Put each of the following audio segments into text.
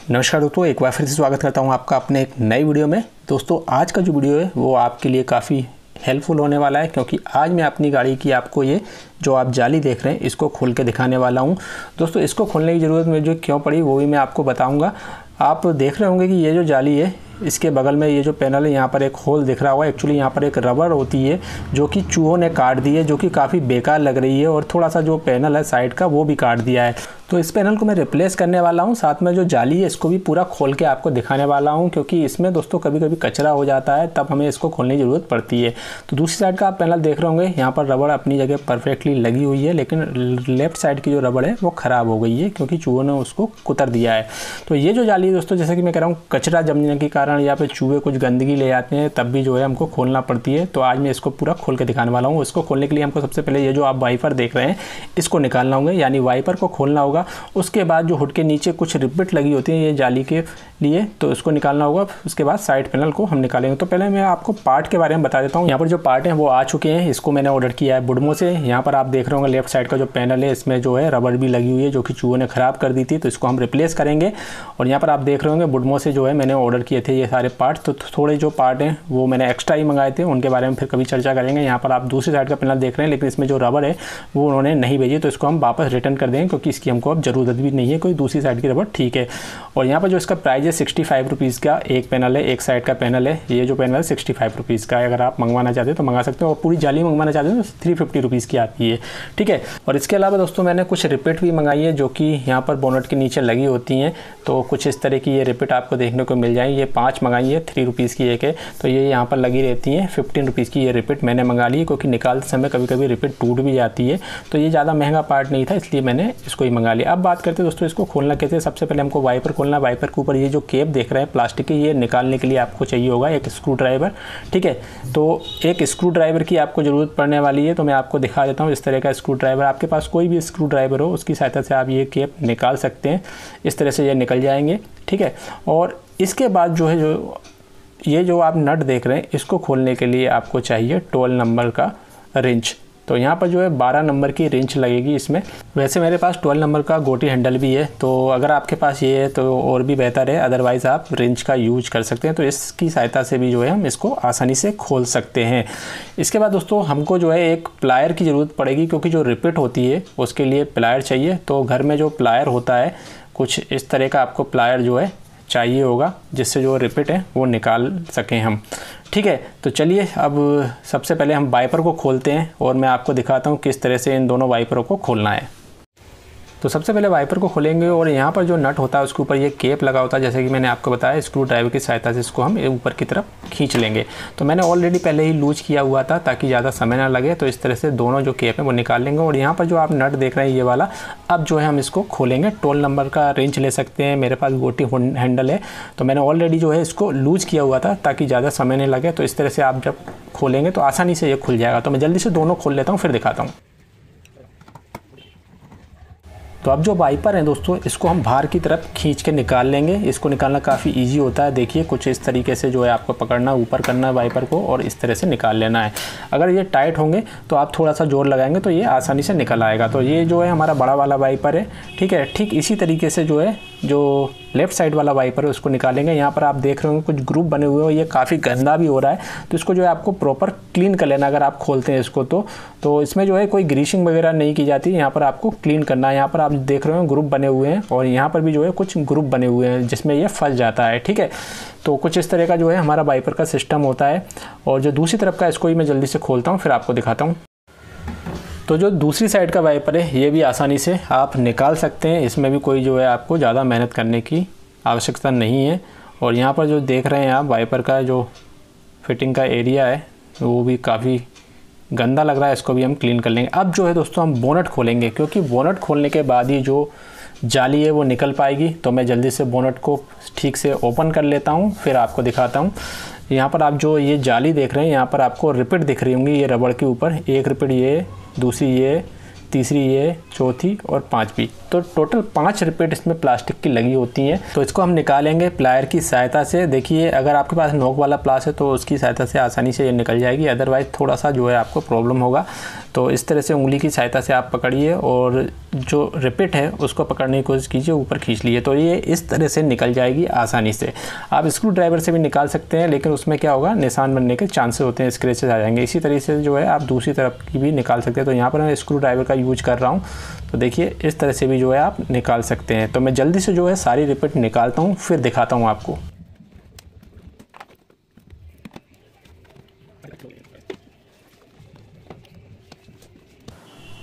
नमस्कार दोस्तों, एक बार फिर से स्वागत करता हूं आपका अपने एक नई वीडियो में। दोस्तों आज का जो वीडियो है वो आपके लिए काफ़ी हेल्पफुल होने वाला है, क्योंकि आज मैं अपनी गाड़ी की आपको ये जो आप जाली देख रहे हैं इसको खोल के दिखाने वाला हूं। दोस्तों इसको खोलने की ज़रूरत मुझे क्यों पड़ी वो भी मैं आपको बताऊँगा। आप देख रहे होंगे कि ये जो जाली है इसके बगल में ये जो पैनल है यहाँ पर एक होल दिख रहा होगा। एक्चुअली यहाँ पर एक रबर होती है जो कि चूहों ने काट दी है, जो कि काफ़ी बेकार लग रही है, और थोड़ा सा जो पैनल है साइड का वो भी काट दिया है। तो इस पैनल को मैं रिप्लेस करने वाला हूँ, साथ में जो जाली है इसको भी पूरा खोल के आपको दिखाने वाला हूँ, क्योंकि इसमें दोस्तों कभी कभी कचरा हो जाता है, तब हमें इसको खोलने की ज़रूरत पड़ती है। तो दूसरी साइड का आप पैनल देख रहे होंगे, यहाँ पर रबड़ अपनी जगह परफेक्टली लगी हुई है, लेकिन लेफ्ट साइड की जो रबड़ है वो ख़राब हो गई है क्योंकि चूहों ने उसको कुतर दिया है। तो ये जो जाली है दोस्तों, जैसे कि मैं कह रहा हूँ, कचरा जमने के कारण या फिर चूहे कुछ गंदगी ले आते हैं तब भी जो है हमको खोलना पड़ती है। तो आज मैं इसको पूरा खोल के दिखाने वाला हूँ। इसको खोलने के लिए हमको सबसे पहले ये जो आप वाइपर देख रहे हैं इसको निकालना होगा, यानी वाइपर को खोलना होगा। उसके बाद जो हुड के नीचे कुछ रिबिट लगी होती है ये जाली के लिए, तो इसको निकालना होगा। उसके बाद साइड पैनल को हम निकालेंगे। तो पहले मैं आपको पार्ट के बारे में बता देता हूँ। यहाँ पर जो पार्ट हैं वो आ चुके हैं, इसको मैंने ऑर्डर किया है बुडमो से। यहाँ पर आप देख रहे होंगे लेफ्ट साइड का जो पैनल है इसमें जो है रबड़ भी लगी हुई है, जो कि चूहों ने ख़राब कर दी थी, तो इसको हम रिप्लेस करेंगे। और यहाँ पर आप देख रहे होंगे बुडमो से जो है मैंने ऑर्डर किए थे ये सारे पार्ट। तो थोड़े जो पार्ट हैं वो मैंने एक्स्ट्रा ही मंगाए थे, उनके बारे में फिर कभी चर्चा करेंगे। यहाँ पर आप दूसरी साइड का पैनल देख रहे हैं, लेकिन इसमें जो रबड़ है वो उन्होंने नहीं भेजी, तो इसको हम वापस रिटर्न कर देंगे, क्योंकि इसकी हमको अब ज़रूरत भी नहीं है, कोई दूसरी साइड की रबड़ ठीक है। और यहाँ पर जो इसका प्राइस है 65 रुपीज़ का एक पैनल है, एक साइड का पैनल है। ये जो पैनल है 65 रुपीज़ का है। अगर आप मंगवाना चाहते हैं तो मंगा सकते हो, और पूरी जाली मंगवाना चाहते हैं तो 350 रुपीज़ की आती है, ठीक है। और इसके अलावा दोस्तों मैंने कुछ रिपिट भी मंगाई है, जो कि यहाँ पर बोनट के नीचे लगी होती हैं। तो कुछ इस तरह की ये रिपिट आपको देखने को मिल जाएंगी। ये 5 मंगाई है, 3 रुपीज़ की एक है, तो ये यहाँ पर लगी रहती हैं। 15 रुपीज़ की ये रिपिट मैंने मंगा ली है, क्योंकि निकालते समय कभी कभी रिपिट टूट भी जाती है। तो ये ज़्यादा महंगा पार्ट नहीं था, इसलिए मैंने इसको ही मंगा लिया। अब बात करते हैं दोस्तों इसको खोलना कैसे। सबसे पहले हमको वाइपर खोलना। वाइपर के ऊपर ये जो केप देख रहे हैं प्लास्टिक की, ये निकालने के लिए आपको चाहिए होगा एक स्क्रू ड्राइवर, ठीक है। तो एक स्क्रू ड्राइवर की आपको ज़रूरत पड़ने वाली है, तो मैं आपको दिखा देता हूँ। इस तरह का स्क्रू ड्राइवर, आपके पास कोई भी स्क्रू ड्राइवर हो उसकी सहायता से आप ये केप निकाल सकते हैं। इस तरह से ये निकल जाएंगे, ठीक है। और इसके बाद जो है ये जो आप नट देख रहे हैं इसको खोलने के लिए आपको चाहिए 12 नंबर का रिंच। तो यहाँ पर जो है 12 नंबर की रिंच लगेगी इसमें। वैसे मेरे पास 12 नंबर का गोटी हैंडल भी है, तो अगर आपके पास ये है तो और भी बेहतर है, अदरवाइज़ आप रिंच का यूज कर सकते हैं। तो इसकी सहायता से भी जो है हम इसको आसानी से खोल सकते हैं। इसके बाद दोस्तों हमको जो है एक प्लायर की ज़रूरत पड़ेगी, क्योंकि जो रिपिट होती है उसके लिए प्लायर चाहिए। तो घर में जो प्लायर होता है कुछ इस तरह का आपको प्लायर जो है चाहिए होगा, जिससे जो रिपिट है वो निकाल सकें हम, ठीक है। तो चलिए अब सबसे पहले हम वाइपर को खोलते हैं, और मैं आपको दिखाता हूँ किस तरह से इन दोनों वाइपरों को खोलना है। तो सबसे पहले वाइपर को खोलेंगे, और यहाँ पर जो नट होता है उसके ऊपर ये केप लगा होता है, जैसे कि मैंने आपको बताया। स्क्रू ड्राइवर की सहायता से इसको हम ऊपर की तरफ खींच लेंगे। तो मैंने ऑलरेडी पहले ही लूज किया हुआ था ताकि ज़्यादा समय ना लगे। तो इस तरह से दोनों जो केप है वो निकाल लेंगे। और यहाँ पर जो आप नट देख रहे हैं ये वाला, अब जो है हम इसको खोलेंगे। 12 नंबर का रेंच ले सकते हैं, मेरे पास गोटी हैंडल है, तो मैंने ऑलरेडी जो है इसको लूज किया हुआ था ताकि ज़्यादा समय नहीं लगे। तो इस तरह से आप जब खोलेंगे तो आसानी से ये खुल जाएगा। तो मैं जल्दी से दोनों खोल लेता हूँ, फिर दिखाता हूँ। तो अब जो वाइपर है दोस्तों इसको हम बाहर की तरफ खींच के निकाल लेंगे। इसको निकालना काफ़ी इजी होता है। देखिए कुछ इस तरीके से जो है आपको पकड़ना, ऊपर करना है वाइपर को, और इस तरह से निकाल लेना है। अगर ये टाइट होंगे तो आप थोड़ा सा जोर लगाएंगे तो ये आसानी से निकल आएगा। तो ये जो है हमारा बड़ा वाला वाइपर है, ठीक है। ठीक इसी तरीके से जो है जो लेफ़्ट साइड वाला वाइपर है उसको निकालेंगे। यहाँ पर आप देख रहे होंगे कुछ ग्रुप बने हुए हैं, ये काफ़ी गंदा भी हो रहा है, तो इसको जो है आपको प्रॉपर क्लीन कर लेना। अगर आप खोलते हैं इसको तो इसमें जो है कोई ग्रीसिंग वगैरह नहीं की जाती, यहाँ पर आपको क्लीन करना है। यहाँ पर आप देख रहे हो ग्रुप बने हुए हैं, और यहाँ पर भी जो है कुछ ग्रुप बने हुए हैं जिसमें ये फंस जाता है, ठीक है। तो कुछ इस तरह का जो है हमारा वाइपर का सिस्टम होता है। और जो दूसरी तरफ का इसको ही मैं जल्दी से खोलता हूँ, फिर आपको दिखाता हूँ। तो जो दूसरी साइड का वाइपर है ये भी आसानी से आप निकाल सकते हैं। इसमें भी कोई जो है आपको ज़्यादा मेहनत करने की आवश्यकता नहीं है। और यहाँ पर जो देख रहे हैं आप वाइपर का जो फिटिंग का एरिया है वो भी काफ़ी गंदा लग रहा है, इसको भी हम क्लीन कर लेंगे। अब जो है दोस्तों हम बोनट खोलेंगे, क्योंकि बोनट खोलने के बाद ही जो जाली है वो निकल पाएगी। तो मैं जल्दी से बोनट को ठीक से ओपन कर लेता हूँ, फिर आपको दिखाता हूँ। यहाँ पर आप जो ये जाली देख रहे हैं यहाँ पर आपको रिपिट दिख रही होंगी, ये रबड़ के ऊपर। एक रिपिट ये, दूसरी ये, तीसरी ये, चौथी और पांचवी। तो टोटल 5 रिपिट इसमें प्लास्टिक की लगी होती हैं। तो इसको हम निकालेंगे प्लायर की सहायता से। देखिए अगर आपके पास नोक वाला प्लास है तो उसकी सहायता से आसानी से ये निकल जाएगी, अदरवाइज़ थोड़ा सा जो है आपको प्रॉब्लम होगा। तो इस तरह से उंगली की सहायता से आप पकड़िए और जो रिपिट है उसको पकड़ने की कोशिश कीजिए, ऊपर खींच लिए तो ये इस तरह से निकल जाएगी आसानी से। आप स्क्रू ड्राइवर से भी निकाल सकते हैं, लेकिन उसमें क्या होगा, निशान बनने के चांसेस होते हैं, स्क्रैचेस आ जाएंगे। इसी तरीके से जो है आप दूसरी तरफ की भी निकाल सकते हैं। तो यहाँ पर मैं स्क्रू ड्राइवर का यूज कर रहा हूँ, तो देखिए इस तरह से भी जो है आप निकाल सकते हैं। तो मैं जल्दी से जो है सारी रिपिट निकालता हूँ, फिर दिखाता हूँ आपको।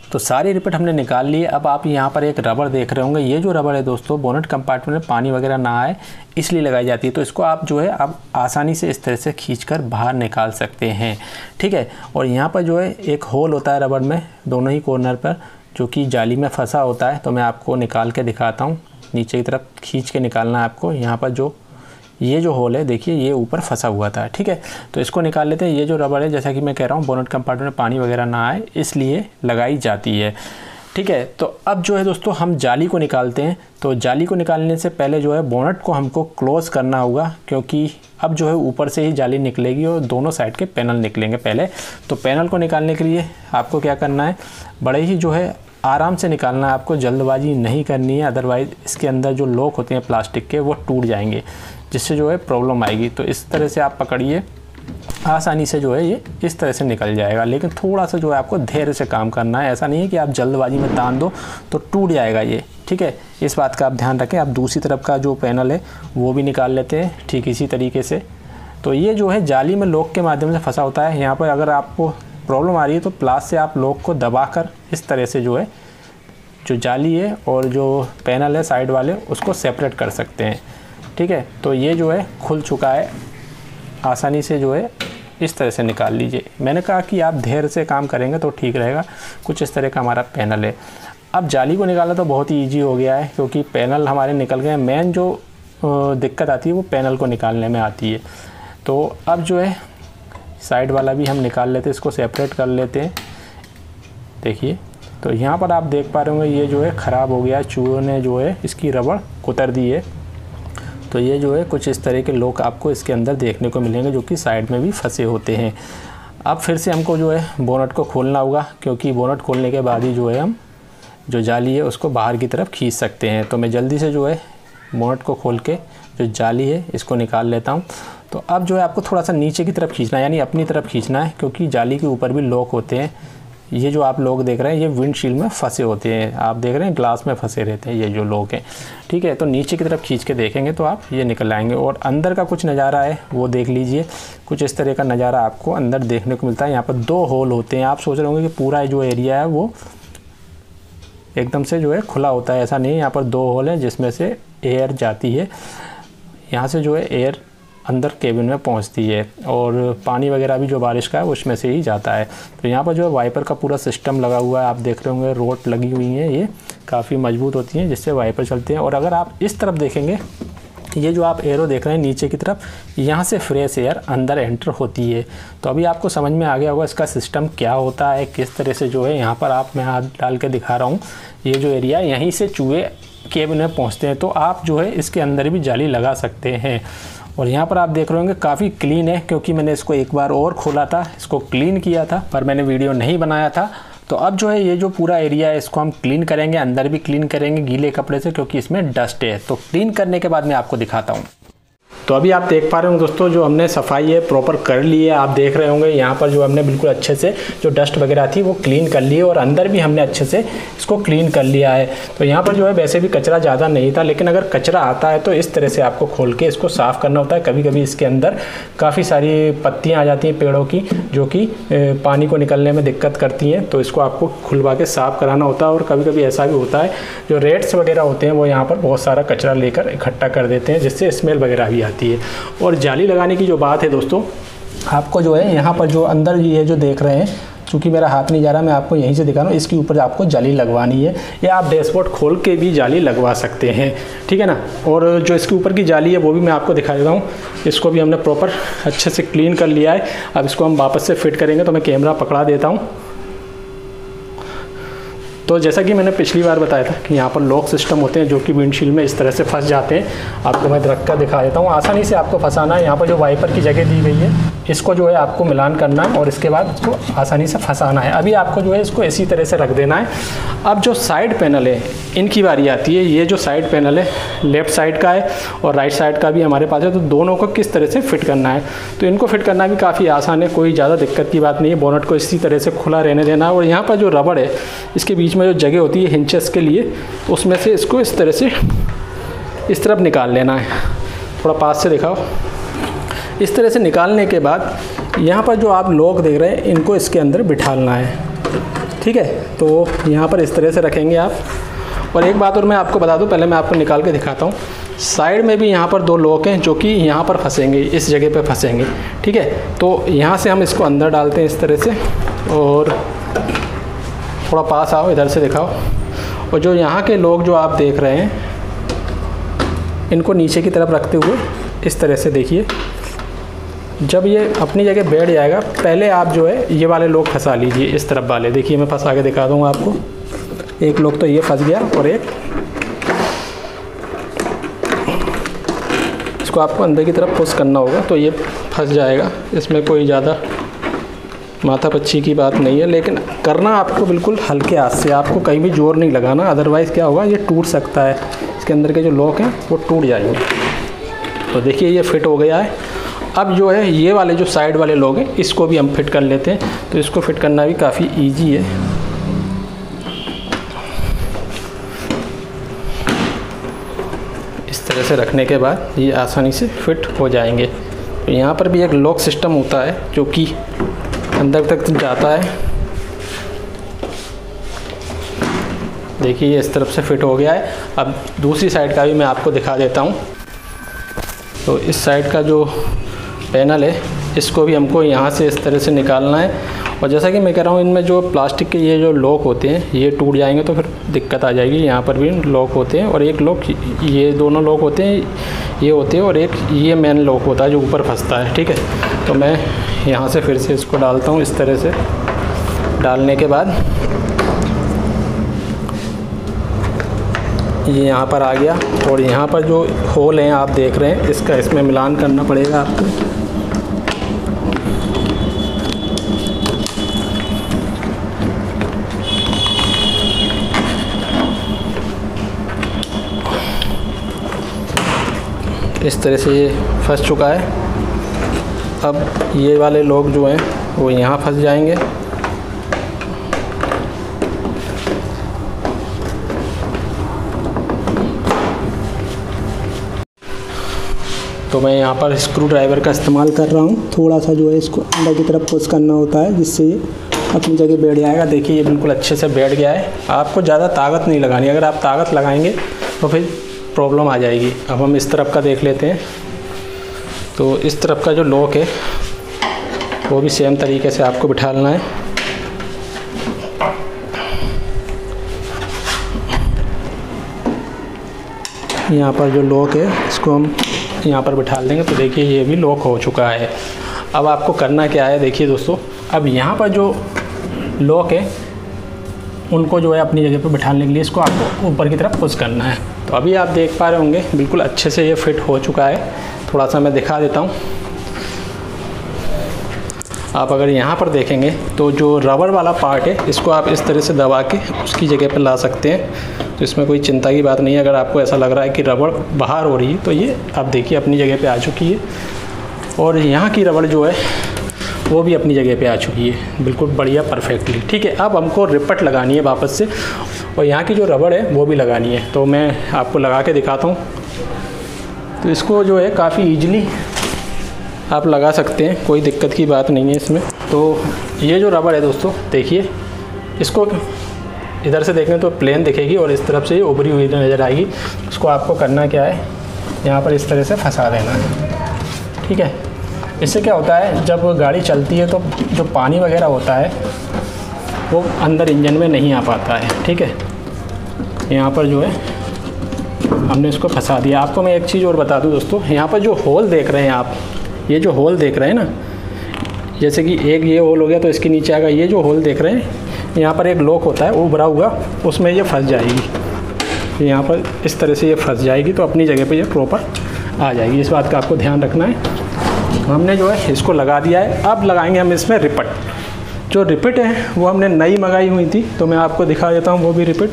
तो सारी रिपिट हमने निकाल ली। अब आप यहाँ पर एक रबड़ देख रहे होंगे, ये जो रबड़ है दोस्तों बोनट कंपार्टमेंट में पानी वगैरह ना आए इसलिए लगाई जाती है। तो इसको आप जो है आप आसानी से इस तरह से खींचकर बाहर निकाल सकते हैं, ठीक है। और यहाँ पर जो है एक होल होता है रबड़ में दोनों ही कॉर्नर पर, जो कि जाली में फंसा होता है। तो मैं आपको निकाल के दिखाता हूँ, नीचे की तरफ खींच के निकालना है आपको। यहाँ पर जो ये जो होल है देखिए ये ऊपर फंसा हुआ था, ठीक है। तो इसको निकाल लेते हैं। ये जो रबड़ है जैसा कि मैं कह रहा हूँ बोनट कंपार्टमेंट में पानी वगैरह ना आए इसलिए लगाई जाती है, ठीक है। तो अब जो है दोस्तों हम जाली को निकालते हैं। तो जाली को निकालने से पहले जो है बोनट को हमको क्लोज़ करना होगा, क्योंकि अब जो है ऊपर से ही जाली निकलेगी और दोनों साइड के पैनल निकलेंगे पहले। तो पैनल को निकालने के लिए आपको क्या करना है, बड़े ही जो है आराम से निकालना है आपको, जल्दबाजी नहीं करनी है, अदरवाइज़ इसके अंदर जो लॉक होते हैं प्लास्टिक के वो टूट जाएंगे, जिससे जो है प्रॉब्लम आएगी। तो इस तरह से आप पकड़िए, आसानी से जो है ये इस तरह से निकल जाएगा। लेकिन थोड़ा सा जो है आपको धैर्य से काम करना है, ऐसा नहीं है कि आप जल्दबाजी में तान दो तो टूट जाएगा ये, ठीक है। इस बात का आप ध्यान रखें। आप दूसरी तरफ का जो पैनल है वो भी निकाल लेते हैं ठीक इसी तरीके से। तो ये जो है जाली में लॉक के माध्यम से फंसा होता है। यहाँ पर अगर आपको प्रॉब्लम आ रही है तो प्लास से आप लॉक को दबाकर इस तरह से जो है जो जाली है और जो पैनल है साइड वाले उसको सेपरेट कर सकते हैं, ठीक है। तो ये जो है खुल चुका है, आसानी से जो है इस तरह से निकाल लीजिए। मैंने कहा कि आप धैर्य से काम करेंगे तो ठीक रहेगा। कुछ इस तरह का हमारा पैनल है। अब जाली को निकालना तो बहुत ही ईजी हो गया है, क्योंकि पैनल हमारे निकल गए। मेन जो दिक्कत आती है वो पैनल को निकालने में आती है। तो अब जो है साइड वाला भी हम निकाल लेते हैं, इसको सेपरेट कर लेते हैं। देखिए तो यहाँ पर आप देख पा रहे होंगे ये जो है ख़राब हो गया है, चूहों ने जो है इसकी रबड़ कुतर दी है। तो ये जो है कुछ इस तरह के लॉक आपको इसके अंदर देखने को मिलेंगे, जो कि साइड में भी फंसे होते हैं। अब फिर से हमको जो है बोनट को खोलना होगा, क्योंकि बोनट खोलने के बाद ही जो है हम जो जाली है उसको बाहर की तरफ खींच सकते हैं। तो मैं जल्दी से जो है बोनट को खोल के जो जाली है इसको निकाल लेता हूँ। तो अब जो है आपको थोड़ा सा नीचे की तरफ खींचना है, यानी अपनी तरफ खींचना है, क्योंकि जाली के ऊपर भी लॉक होते हैं। ये जो आप लोग देख रहे हैं ये विंडशील्ड में फंसे होते हैं, आप देख रहे हैं ग्लास में फंसे रहते हैं ये जो लॉक हैं, ठीक है। तो नीचे की तरफ खींच के देखेंगे तो आप ये निकल आएंगे। और अंदर का कुछ नज़ारा है वो देख लीजिए। कुछ इस तरह का नज़ारा आपको अंदर देखने को मिलता है। यहाँ पर 2 होल होते हैं। आप सोच रहे होंगे कि पूरा जो एरिया है वो एकदम से जो है खुला होता है, ऐसा नहीं है। यहाँ पर 2 होल हैं जिसमें से एयर जाती है, यहाँ से जो है एयर अंदर केबिन में पहुंचती है, और पानी वगैरह भी जो बारिश का है उसमें से ही जाता है। तो यहाँ पर जो है वाइपर का पूरा सिस्टम लगा हुआ है। आप देख रहे होंगे रोड लगी हुई हैं, ये काफ़ी मजबूत होती हैं जिससे वाइपर चलते हैं। और अगर आप इस तरफ देखेंगे, ये जो आप एरो देख रहे हैं नीचे की तरफ, यहाँ से फ्रेश एयर अंदर एंटर होती है। तो अभी आपको समझ में आ गया होगा इसका सिस्टम क्या होता है, किस तरह से जो है यहाँ पर आप मैं हाथ डाल के दिखा रहा हूँ, ये जो एरिया यहीं से चूहे केबिन में पहुँचते हैं। तो आप जो है इसके अंदर भी जाली लगा सकते हैं। और यहाँ पर आप देख रहे होंगे काफ़ी क्लीन है, क्योंकि मैंने इसको एक बार और खोला था, इसको क्लीन किया था, पर मैंने वीडियो नहीं बनाया था। तो अब जो है ये जो पूरा एरिया है इसको हम क्लीन करेंगे, अंदर भी क्लीन करेंगे गीले कपड़े से, क्योंकि इसमें डस्ट है। तो क्लीन करने के बाद मैं आपको दिखाता हूँ। तो अभी आप देख पा रहे होंगे दोस्तों जो हमने सफाई है प्रॉपर कर ली है। आप देख रहे होंगे यहाँ पर जो हमने बिल्कुल अच्छे से जो डस्ट वगैरह थी वो क्लीन कर ली है, और अंदर भी हमने अच्छे से इसको क्लीन कर लिया है। तो यहाँ पर जो है वैसे भी कचरा ज़्यादा नहीं था, लेकिन अगर कचरा आता है तो इस तरह से आपको खोल के इसको साफ़ करना होता है। कभी कभी इसके अंदर काफ़ी सारी पत्तियाँ आ जाती हैं पेड़ों की, जो कि पानी को निकलने में दिक्कत करती हैं। तो इसको आपको खुलवा के साफ़ कराना होता है। और कभी कभी ऐसा भी होता है जो रेट्स वगैरह होते हैं वो यहाँ पर बहुत सारा कचरा लेकर इकट्ठा कर देते हैं, जिससे स्मेल वगैरह भी आती है। और जाली लगाने की जो बात है दोस्तों, आपको जो है यहाँ पर जो अंदर ये जो देख रहे हैं, चूँकि मेरा हाथ नहीं जा रहा, मैं आपको यहीं से दिखा रहा हूँ, इसके ऊपर आपको जाली लगवानी है, या आप डैशबोर्ड खोल के भी जाली लगवा सकते हैं, ठीक है ना। और जो इसके ऊपर की जाली है वो भी मैं आपको दिखा देता हूँ। इसको भी हमने प्रॉपर अच्छे से क्लीन कर लिया है। अब इसको हम वापस से फिट करेंगे। तो मैं कैमरा पकड़ा देता हूँ। तो जैसा कि मैंने पिछली बार बताया था कि यहाँ पर लॉक सिस्टम होते हैं जो कि विंडशील्ड में इस तरह से फंस जाते हैं। आपको मैं रख कर दिखा देता हूँ। आसानी से आपको फंसाना है। यहाँ पर जो वाइपर की जगह दी गई है इसको जो है आपको मिलान करना है और इसके बाद इसको आसानी से फंसाना है। अभी आपको जो है इसको इसी तरह से रख देना है। अब जो साइड पैनल है इनकी बारी आती है। ये जो साइड पैनल है लेफ़्ट साइड का है और राइट साइड का भी हमारे पास है, तो दोनों को किस तरह से फिट करना है। तो इनको फिट करना भी काफ़ी आसान है, कोई ज़्यादा दिक्कत की बात नहीं है। बोनट को इसी तरह से खुला रहने देना है और यहाँ पर जो रबड़ है इसके बीच में जो जगह होती है हिंचेस के लिए, तो उसमें से इसको इस तरह से इस तरफ निकाल लेना है। थोड़ा पास से दिखाओ। इस तरह से निकालने के बाद यहाँ पर जो आप लॉक देख रहे हैं इनको इसके अंदर बिठालना है, ठीक है। तो यहाँ पर इस तरह से रखेंगे आप। और एक बात और मैं आपको बता दूँ, पहले मैं आपको निकाल के दिखाता हूँ। साइड में भी यहाँ पर 2 लॉक हैं जो कि यहाँ पर फंसेंगे, इस जगह पे फंसेंगे, ठीक है। तो यहाँ से हम इसको अंदर डालते हैं इस तरह से और थोड़ा पास आओ, इधर से दिखाओ। और जो यहाँ के लॉक जो आप देख रहे हैं इनको नीचे की तरफ रखते हुए इस तरह से देखिए, जब ये अपनी जगह बैठ जाएगा पहले आप जो है ये वाले लॉक फंसा लीजिए, इस तरफ वाले। देखिए मैं फंसा के दिखा दूँगा आपको। एक लॉक तो ये फंस गया और एक इसको आपको अंदर की तरफ पुश करना होगा तो ये फंस जाएगा। इसमें कोई ज़्यादा माथा पच्ची की बात नहीं है, लेकिन करना आपको बिल्कुल हल्के हाथ से, आपको कहीं भी जोर नहीं लगाना, अदरवाइज़ क्या होगा ये टूट सकता है। इसके अंदर के जो लॉक हैं वो टूट जाएंगे। तो देखिए ये फिट हो गया है। अब जो है ये वाले जो साइड वाले लॉक हैं इसको भी हम फिट कर लेते हैं। तो इसको फिट करना भी काफ़ी ईजी है। इस तरह से रखने के बाद ये आसानी से फिट हो जाएंगे। तो यहाँ पर भी एक लॉक सिस्टम होता है जो कि अंदर तक जाता है। देखिए ये इस तरफ से फिट हो गया है। अब दूसरी साइड का भी मैं आपको दिखा देता हूँ। तो इस साइड का जो पैनल है इसको भी हमको यहाँ से इस तरह से निकालना है। और जैसा कि मैं कह रहा हूँ इनमें जो प्लास्टिक के ये जो लॉक होते हैं ये टूट जाएंगे तो फिर दिक्कत आ जाएगी। यहाँ पर भी लॉक होते हैं और एक लॉक, ये दोनों लॉक होते हैं, ये होते हैं और एक ये मेन लॉक होता है जो ऊपर फंसता है, ठीक है। तो मैं यहाँ से फिर से इसको डालता हूँ इस तरह से। डालने के बाद ये यहाँ पर आ गया और यहाँ पर जो होल हैं आप देख रहे हैं इसका इसमें मिलान करना पड़ेगा आपको। इस तरह से ये फंस चुका है। अब ये वाले लोग जो हैं वो यहाँ फंस जाएंगे। तो मैं यहाँ पर स्क्रू ड्राइवर का इस्तेमाल कर रहा हूँ। थोड़ा सा जो है इसको अंदर की तरफ पुश करना होता है जिससे ये अपनी जगह बैठ जाएगा। देखिए ये बिल्कुल अच्छे से बैठ गया है। आपको ज़्यादा ताकत नहीं लगानी, अगर आप ताकत लगाएंगे तो फिर प्रॉब्लम आ जाएगी। अब हम इस तरफ का देख लेते हैं। तो इस तरफ का जो लॉक है वो भी सेम तरीके से आपको बिठाना है। यहाँ पर जो लॉक है इसको हम यहाँ पर बिठा देंगे। तो देखिए ये भी लॉक हो चुका है। अब आपको करना क्या है, देखिए दोस्तों, अब यहाँ पर जो लॉक है उनको जो है अपनी जगह पर बिठाने के लिए इसको आपको ऊपर की तरफ पुश करना है। तो अभी आप देख पा रहे होंगे बिल्कुल अच्छे से ये फिट हो चुका है। थोड़ा सा मैं दिखा देता हूँ। आप अगर यहाँ पर देखेंगे तो जो रबड़ वाला पार्ट है इसको आप इस तरह से दबा के उसकी जगह पर ला सकते हैं। तो इसमें कोई चिंता की बात नहीं है। अगर आपको ऐसा लग रहा है कि रबड़ बाहर हो रही है तो ये आप देखिए अपनी जगह पे आ चुकी है। और यहाँ की रबड़ जो है वो भी अपनी जगह पे आ चुकी है, बिल्कुल बढ़िया परफेक्टली, ठीक है। अब हमको रिपट लगानी है वापस से और यहाँ की जो रबड़ है वो भी लगानी है। तो मैं आपको लगा के दिखाता हूँ। तो इसको जो है काफ़ी ईजिली आप लगा सकते हैं, कोई दिक्कत की बात नहीं है इसमें। तो ये जो रबड़ है दोस्तों देखिए, इसको इधर से देखें तो प्लेन दिखेगी और इस तरफ से ये उभरी हुई नज़र आएगी। उसको आपको करना क्या है, यहाँ पर इस तरह से फंसा देना है, ठीक है। इससे क्या होता है, जब गाड़ी चलती है तो जो पानी वगैरह होता है वो अंदर इंजन में नहीं आ पाता है, ठीक है। यहाँ पर जो है हमने इसको फंसा दिया। आपको मैं एक चीज़ और बता दूँ दोस्तों, यहाँ पर जो होल देख रहे हैं आप, ये जो होल देख रहे हैं ना, जैसे कि एक ये होल हो गया तो इसके नीचे आएगा। ये जो होल देख रहे हैं यहाँ पर एक लॉक होता है वो भरा हुआ, उसमें ये फंस जाएगी। यहाँ पर इस तरह से ये फंस जाएगी तो अपनी जगह पे ये प्रॉपर आ जाएगी। इस बात का आपको ध्यान रखना है। हमने जो है इसको लगा दिया है। अब लगाएंगे हम इसमें रिपट। जो रिपट है वो हमने नई मंगाई हुई थी, तो मैं आपको दिखा देता हूँ वो भी रिपट।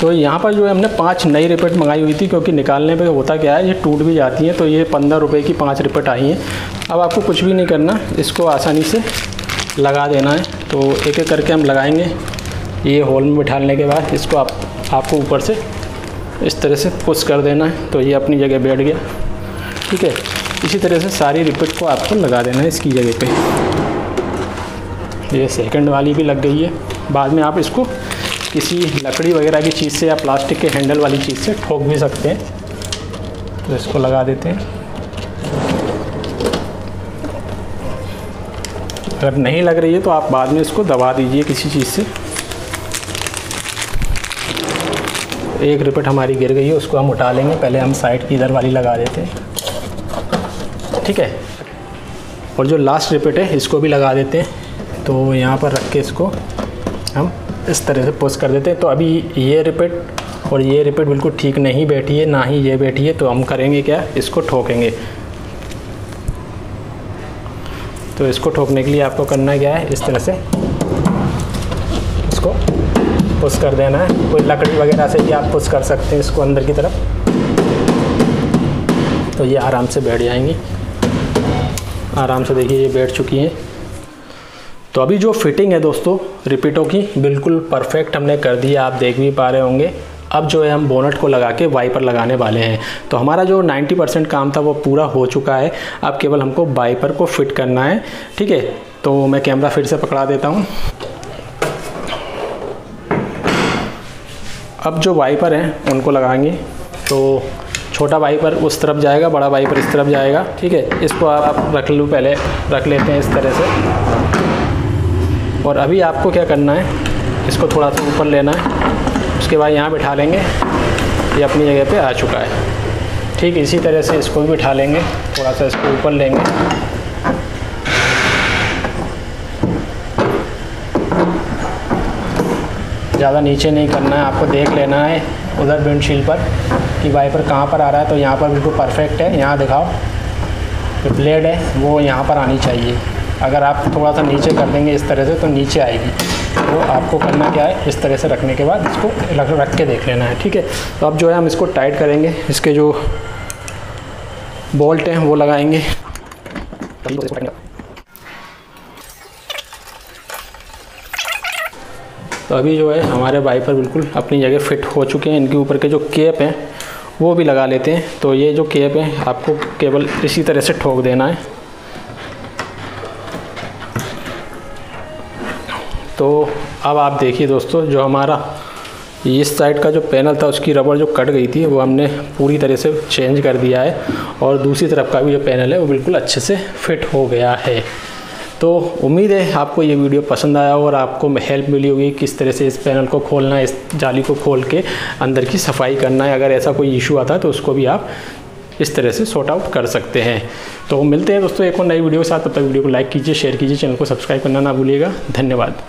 तो यहाँ पर जो है हमने 5 नई रिपट मंगाई हुई थी, क्योंकि निकालने पे होता क्या है ये टूट भी जाती हैं। तो ये 15 रुपये की 5 रिपट आई हैं। अब आपको कुछ भी नहीं करना, इसको आसानी से लगा देना है। तो एक एक करके हम लगाएंगे। ये होल में बिठाने के बाद इसको आपको ऊपर से इस तरह से पुश कर देना है, तो ये अपनी जगह बैठ गया। ठीक है, इसी तरह से सारी रिपट को आपको लगा देना है इसकी जगह पे। ये सेकंड वाली भी लग गई है। बाद में आप इसको किसी लकड़ी वगैरह की चीज़ से या प्लास्टिक के हैंडल वाली चीज़ से ठोक भी सकते हैं। तो इसको लगा देते हैं। अगर नहीं लग रही है तो आप बाद में इसको दबा दीजिए किसी चीज़ से। एक रिपट हमारी गिर गई है, उसको हम उठा लेंगे। पहले हम साइड की इधर वाली लगा देते हैं। ठीक है, और जो लास्ट रिपट है इसको भी लगा देते हैं। तो यहाँ पर रख के इसको हम इस तरह से पुश कर देते हैं। तो अभी ये रिपट और ये रिपट बिल्कुल ठीक नहीं बैठी है, ना ही ये बैठी है। तो हम करेंगे क्या, इसको ठोकेंगे। तो इसको ठोकने के लिए आपको करना क्या है, इस तरह से इसको पुश कर देना है। कोई लकड़ी वगैरह से भी आप पुश कर सकते हैं इसको अंदर की तरफ, तो ये आराम से बैठ जाएंगी। आराम से देखिए ये बैठ चुकी हैं। तो अभी जो फिटिंग है दोस्तों रिपीटों की बिल्कुल परफेक्ट हमने कर दी है, आप देख भी पा रहे होंगे। अब जो है हम बोनट को लगा के वाइपर लगाने वाले हैं। तो हमारा जो 90% काम था वो पूरा हो चुका है। अब केवल हमको वाइपर को फिट करना है। ठीक है, तो मैं कैमरा फिर से पकड़ा देता हूँ। अब जो वाइपर हैं उनको लगाएंगे। तो छोटा वाइपर उस तरफ जाएगा, बड़ा वाइपर इस तरफ जाएगा। ठीक है, इसको आप रख लेते हैं इस तरह से। और अभी आपको क्या करना है, इसको थोड़ा सा ऊपर लेना है। उसके बाद यहाँ बिठा लेंगे। ये अपनी जगह पे आ चुका है। ठीक, इसी तरह से इसको भी बिठा लेंगे। थोड़ा सा इसको ऊपर लेंगे। ज़्यादा नीचे नहीं करना है, आपको देख लेना है उधर विंडशील्ड पर कि वाइपर कहाँ पर आ रहा है। तो यहाँ पर बिल्कुल परफेक्ट है। यहाँ दिखाओ, जो ब्लेड है वो यहाँ पर आनी चाहिए। अगर आप थोड़ा सा नीचे कर देंगे इस तरह से तो नीचे आएगी। तो आपको करना क्या है, इस तरह से रखने के बाद इसको रख के देख लेना है। ठीक है, तो अब जो है हम इसको टाइट करेंगे। इसके जो बोल्ट हैं वो लगाएंगे। तो अभी जो है हमारे वाइपर बिल्कुल अपनी जगह फिट हो चुके हैं। इनके ऊपर के जो कैप हैं वो भी लगा लेते हैं। तो ये जो कैप है आपको केवल इसी तरह से ठोक देना है। तो अब आप देखिए दोस्तों, जो हमारा इस साइड का जो पैनल था उसकी रबड़ जो कट गई थी वो हमने पूरी तरह से चेंज कर दिया है। और दूसरी तरफ का भी जो पैनल है वो बिल्कुल अच्छे से फिट हो गया है। तो उम्मीद है आपको ये वीडियो पसंद आया और आपको हेल्प मिली होगी किस तरह से इस पैनल को खोलना है, इस जाली को खोल के अंदर की सफाई करना है। अगर ऐसा कोई इशू आता है तो उसको भी आप इस तरह से सॉर्ट आउट कर सकते हैं। तो मिलते हैं दोस्तों एक और नई वीडियो के साथ। तब तक वीडियो को लाइक कीजिए, शेयर कीजिए, चैनल को सब्सक्राइब करना ना भूलिएगा। धन्यवाद।